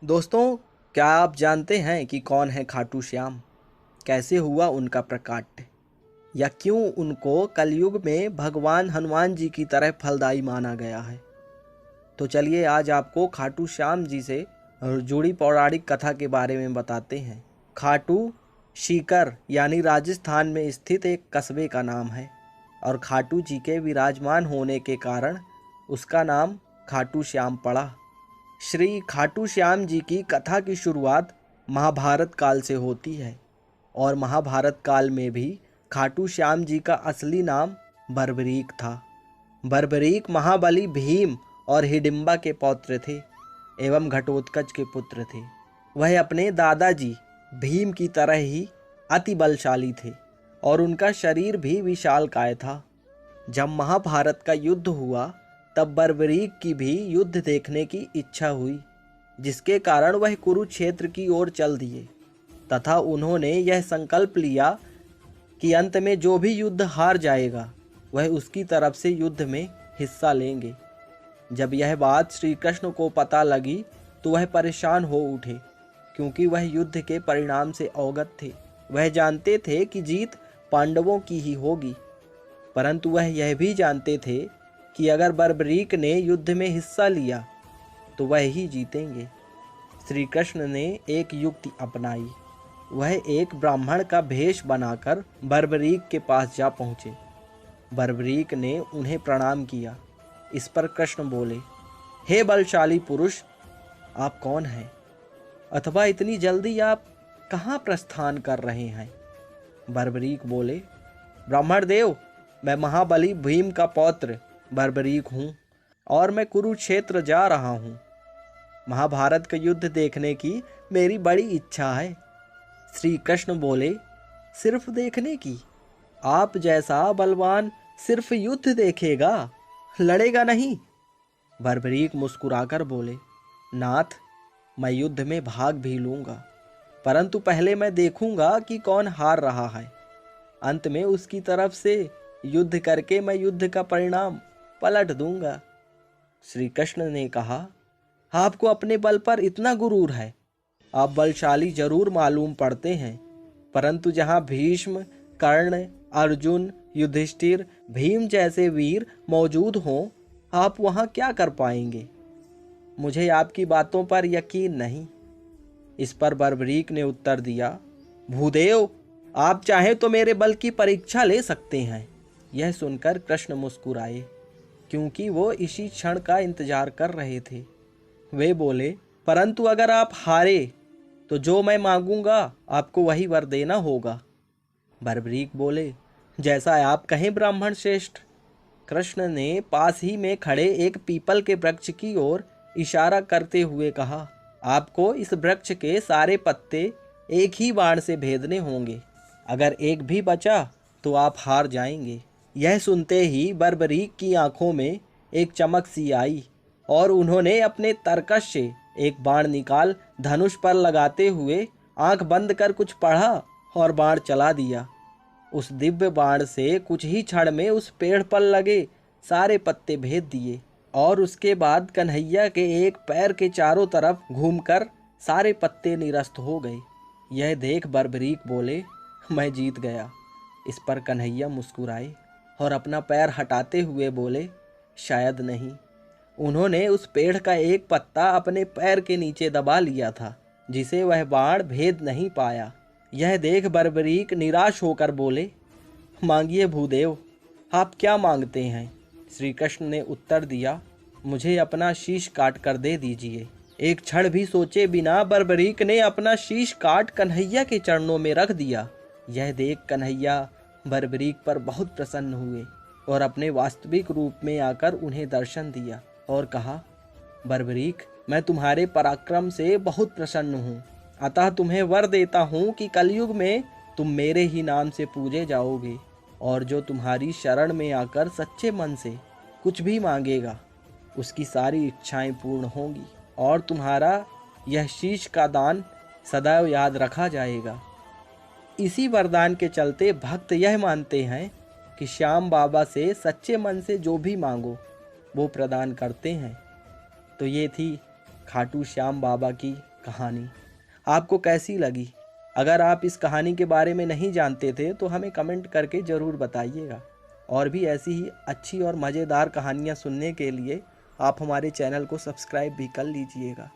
दोस्तों, क्या आप जानते हैं कि कौन है खाटू श्याम? कैसे हुआ उनका प्रकाट्य? या क्यों उनको कलयुग में भगवान हनुमान जी की तरह फलदायी माना गया है? तो चलिए आज आपको खाटू श्याम जी से जुड़ी पौराणिक कथा के बारे में बताते हैं। खाटू सीकर यानी राजस्थान में स्थित एक कस्बे का नाम है और खाटू जी के विराजमान होने के कारण उसका नाम खाटू श्याम पड़ा। श्री खाटू श्याम जी की कथा की शुरुआत महाभारत काल से होती है और महाभारत काल में भी खाटू श्याम जी का असली नाम बर्बरीक था। बर्बरीक महाबली भीम और हिडिंबा के पौत्र थे एवं घटोत्कच के पुत्र थे। वह अपने दादाजी भीम की तरह ही अति बलशाली थे और उनका शरीर भी विशालकाय था। जब महाभारत का युद्ध हुआ तब बर्बरीक की भी युद्ध देखने की इच्छा हुई, जिसके कारण वह कुरुक्षेत्र की ओर चल दिए तथा उन्होंने यह संकल्प लिया कि अंत में जो भी युद्ध हार जाएगा वह उसकी तरफ से युद्ध में हिस्सा लेंगे। जब यह बात श्री कृष्ण को पता लगी तो वह परेशान हो उठे, क्योंकि वह युद्ध के परिणाम से अवगत थे। वह जानते थे कि जीत पांडवों की ही होगी, परंतु वह यह भी जानते थे कि अगर बर्बरीक ने युद्ध में हिस्सा लिया तो वह ही जीतेंगे। श्री कृष्ण ने एक युक्ति अपनाई। वह एक ब्राह्मण का भेष बनाकर बर्बरीक के पास जा पहुँचे। बर्बरीक ने उन्हें प्रणाम किया। इस पर कृष्ण बोले, हे बलशाली पुरुष, आप कौन हैं? अथवा इतनी जल्दी आप कहाँ प्रस्थान कर रहे हैं? बर्बरीक बोले, ब्राह्मण देव, मैं महाबली भीम का पौत्र बर्बरीक हूँ और मैं कुरुक्षेत्र जा रहा हूँ। महाभारत का युद्ध देखने की मेरी बड़ी इच्छा है। श्री कृष्ण बोले, सिर्फ देखने की? आप जैसा बलवान सिर्फ युद्ध देखेगा, लड़ेगा नहीं? बर्बरीक मुस्कुराकर बोले, नाथ, मैं युद्ध में भाग भी लूंगा, परंतु पहले मैं देखूंगा कि कौन हार रहा है। अंत में उसकी तरफ से युद्ध करके मैं युद्ध का परिणाम पलट दूंगा। श्री कृष्ण ने कहा, आपको अपने बल पर इतना गुरूर है। आप बलशाली जरूर मालूम पड़ते हैं, परंतु जहां भीष्म, कर्ण, अर्जुन, युधिष्ठिर, भीम जैसे वीर मौजूद हों, आप वहां क्या कर पाएंगे? मुझे आपकी बातों पर यकीन नहीं। इस पर बर्बरीक ने उत्तर दिया, भूदेव, आप चाहें तो मेरे बल की परीक्षा ले सकते हैं। यह सुनकर कृष्ण मुस्कुराए, क्योंकि वो इसी क्षण का इंतजार कर रहे थे। वे बोले, परंतु अगर आप हारे तो जो मैं मांगूंगा आपको वही वर देना होगा। बर्बरीक बोले, जैसा आप कहें ब्राह्मण श्रेष्ठ। कृष्ण ने पास ही में खड़े एक पीपल के वृक्ष की ओर इशारा करते हुए कहा, आपको इस वृक्ष के सारे पत्ते एक ही बाण से भेदने होंगे। अगर एक भी बचा तो आप हार जाएंगे। यह सुनते ही बर्बरीक की आंखों में एक चमक सी आई और उन्होंने अपने तरकश से एक बाण निकाल धनुष पर लगाते हुए आंख बंद कर कुछ पढ़ा और बाण चला दिया। उस दिव्य बाण से कुछ ही क्षण में उस पेड़ पर लगे सारे पत्ते भेद दिए और उसके बाद कन्हैया के एक पैर के चारों तरफ घूमकर सारे पत्ते निरस्त हो गए। यह देख बर्बरीक बोले, मैं जीत गया। इस पर कन्हैया मुस्कुराए और अपना पैर हटाते हुए बोले, शायद नहीं। उन्होंने उस पेड़ का एक पत्ता अपने पैर के नीचे दबा लिया था, जिसे वह बाण भेद नहीं पाया। यह देख बर्बरीक निराश होकर बोले, मांगिए भूदेव, आप क्या मांगते हैं? श्री कृष्ण ने उत्तर दिया, मुझे अपना शीश काट कर दे दीजिए। एक क्षण भी सोचे बिना बर्बरीक ने अपना शीश काट कन्हैया के चरणों में रख दिया। यह देख कन्हैया बर्बरीक पर बहुत प्रसन्न हुए और अपने वास्तविक रूप में आकर उन्हें दर्शन दिया और कहा, बर्बरीक, मैं तुम्हारे पराक्रम से बहुत प्रसन्न हूँ, अतः तुम्हें वर देता हूँ कि कलयुग में तुम मेरे ही नाम से पूजे जाओगे और जो तुम्हारी शरण में आकर सच्चे मन से कुछ भी मांगेगा उसकी सारी इच्छाएं पूर्ण होंगी और तुम्हारा यह शीश का दान सदैव याद रखा जाएगा। इसी वरदान के चलते भक्त यह मानते हैं कि श्याम बाबा से सच्चे मन से जो भी मांगो वो प्रदान करते हैं। तो ये थी खाटू श्याम बाबा की कहानी आपको कैसी लगी? अगर आप इस कहानी के बारे में नहीं जानते थे तो हमें कमेंट करके ज़रूर बताइएगा। और भी ऐसी ही अच्छी और मज़ेदार कहानियाँ सुनने के लिए आप हमारे चैनल को सब्सक्राइब भी कर लीजिएगा।